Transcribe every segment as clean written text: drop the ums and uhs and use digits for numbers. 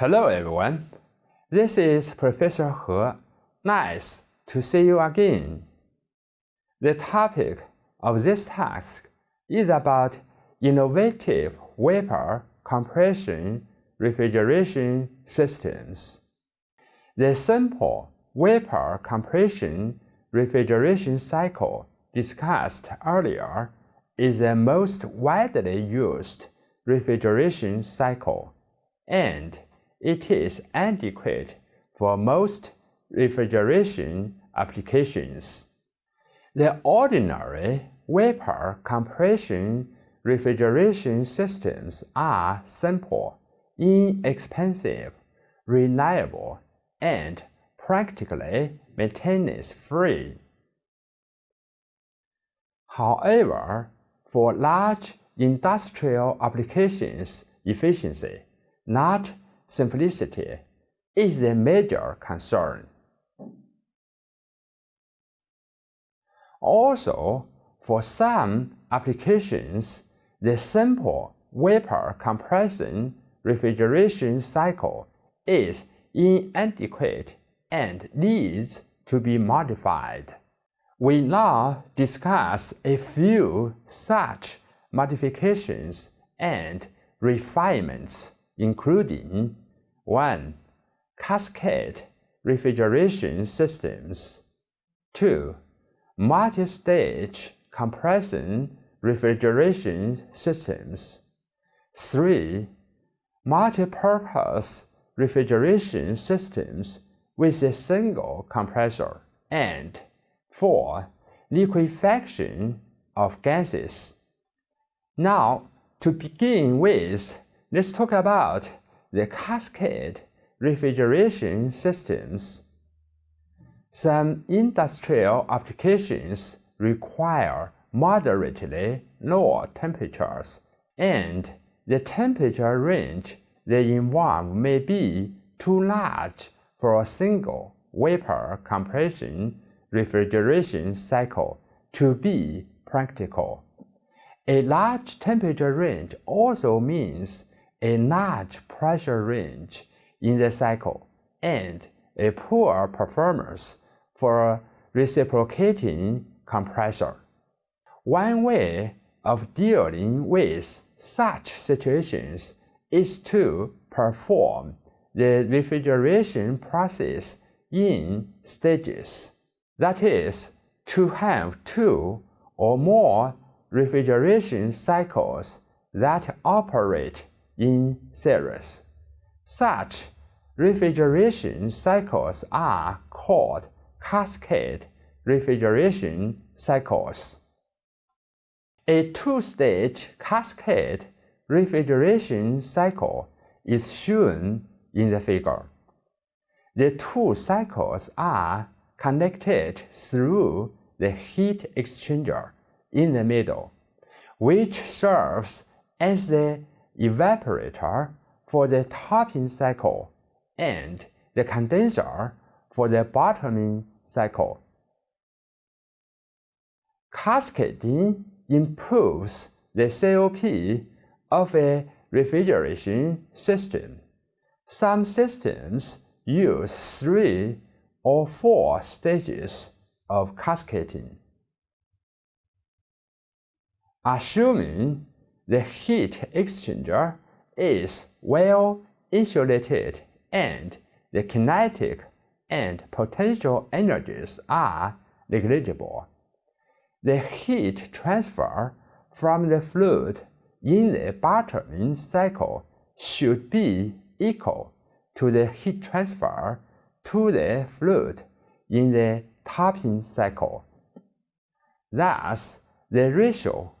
Hello everyone, this is Professor He. Nice to see you again. The topic of this task is about innovative vapor compression refrigeration systems. The simple vapor compression refrigeration cycle discussed earlier is the most widely used refrigeration cycle, and it is adequate for most refrigeration applications. The ordinary vapor compression refrigeration systems are simple, inexpensive, reliable, and practically maintenance-free. However, for large industrial applications, efficiency, not simplicity, is the major concern. Also, for some applications, the simple vapor compression refrigeration cycle is inadequate and needs to be modified. We now discuss a few such modifications and refinements, including 1. Cascade refrigeration systems. 2. Multi-stage compression refrigeration systems. 3. Multi-purpose refrigeration systems with a single compressor. And 4. Liquefaction of gases. Now, to begin with, let's talk about the cascade refrigeration systems. Some industrial applications require moderately lower temperatures, and the temperature range they involve may be too large for a single vapor compression refrigeration cycle to be practical. A large temperature range also means a large pressure range in the cycle and a poor performance for a reciprocating compressor. One way of dealing with such situations is to perform the refrigeration process in stages. That is, to have 2 or more refrigeration cycles that operate in series. Such refrigeration cycles are called cascade refrigeration cycles. A 2-stage cascade refrigeration cycle is shown in the figure. The 2 cycles are connected through the heat exchanger in the middle, which serves as the evaporator for the topping cycle and the condenser for the bottoming cycle. Cascading improves the COP of a refrigeration system. Some systems use 3 or 4 stages of cascading. Assuming the heat exchanger is well insulated and the kinetic and potential energies are negligible, the heat transfer from the fluid in the bottoming cycle should be equal to the heat transfer to the fluid in the topping cycle. Thus, the ratio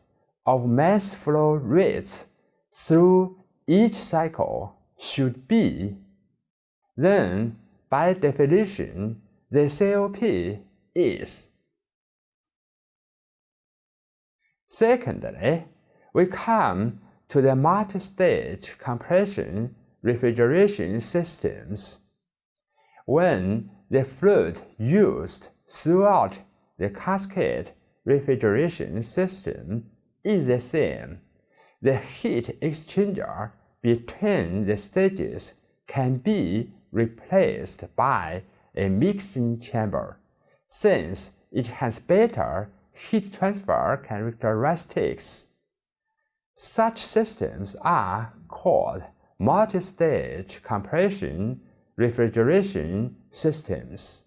of mass flow rates through each cycle should be. Then, by definition, the COP is. Secondly, we come to the multi-stage compression refrigeration systems. When the fluid used throughout the cascade refrigeration system is the same, the heat exchanger between the stages can be replaced by a mixing chamber, since it has better heat transfer characteristics. Such systems are called multi-stage compression refrigeration systems.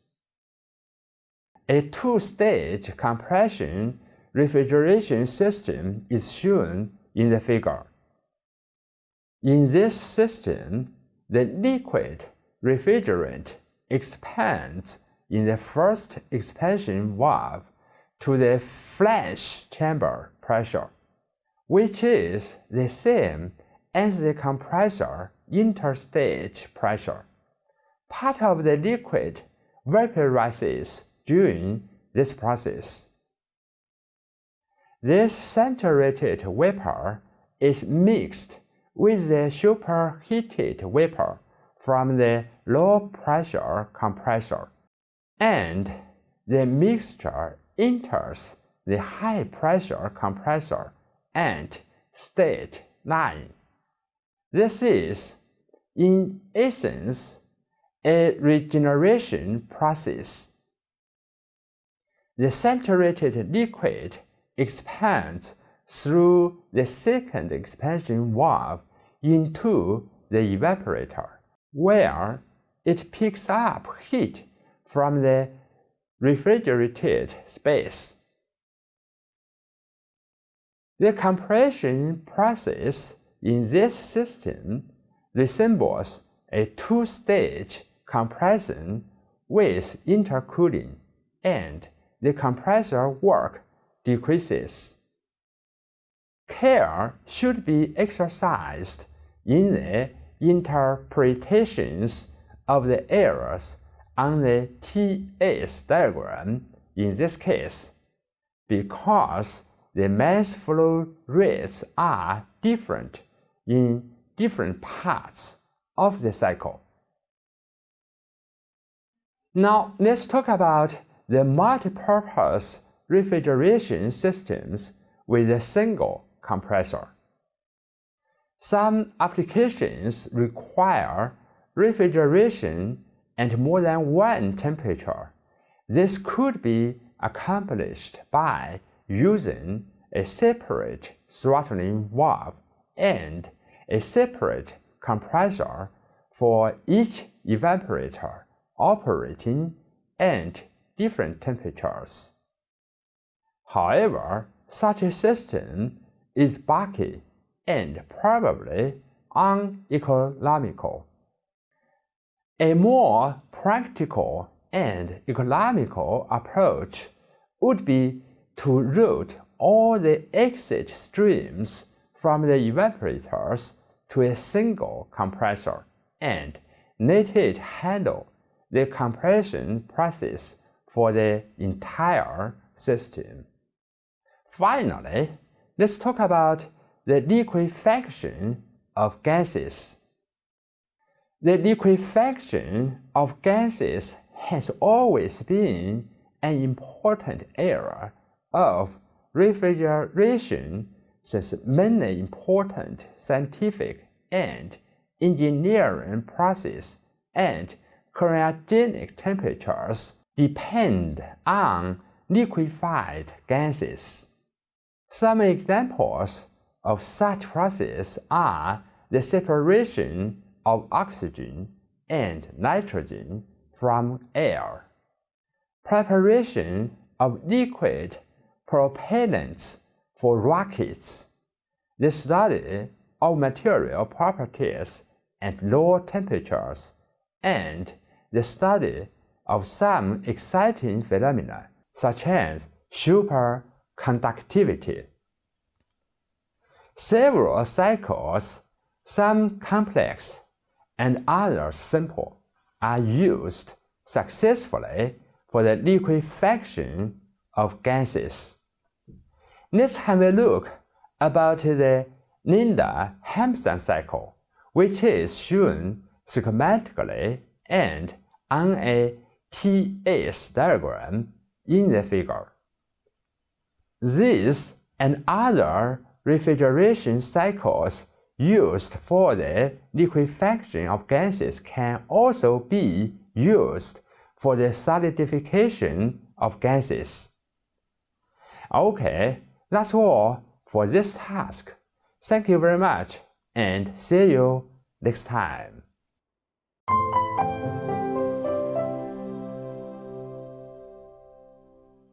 A two-stage compression refrigeration system is shown in the figure. In this system, the liquid refrigerant expands in the first expansion valve to the flash chamber pressure, which is the same as the compressor interstage pressure. Part of the liquid vaporizes during this process. This saturated vapor is mixed with the superheated vapor from the low-pressure compressor, and the mixture enters the high-pressure compressor at state 9. This is, in essence, a regeneration process. The saturated liquid expands through the second expansion valve into the evaporator, where it picks up heat from the refrigerated space. The compression process in this system resembles a two-stage compression with intercooling, and the compressor work decreases. Care should be exercised in the interpretations of the errors on the TS diagram in this case, because the mass flow rates are different in different parts of the cycle. Now let's talk about the multipurpose refrigeration systems with a single compressor. Some applications require refrigeration at more than one temperature. This could be accomplished by using a separate throttling valve and a separate compressor for each evaporator operating at different temperatures. However, such a system is bulky and probably uneconomical. A more practical and economical approach would be to route all the exit streams from the evaporators to a single compressor and let it handle the compression process for the entire system. Finally, let's talk about the liquefaction of gases. The liquefaction of gases has always been an important area of refrigeration, since many important scientific and engineering processes at cryogenic temperatures depend on liquefied gases. Some examples of such processes are the separation of oxygen and nitrogen from air, preparation of liquid propellants for rockets, the study of material properties at low temperatures, and the study of some exciting phenomena such as superconductivity. Several cycles, some complex and others simple, are used successfully for the liquefaction of gases. Let's have a look about the Linde-Hampson cycle, which is shown schematically and on a TS diagram in the figure. These and other refrigeration cycles used for the liquefaction of gases can also be used for the solidification of gases. Okay, that's all for this task. Thank you very much and see you next time.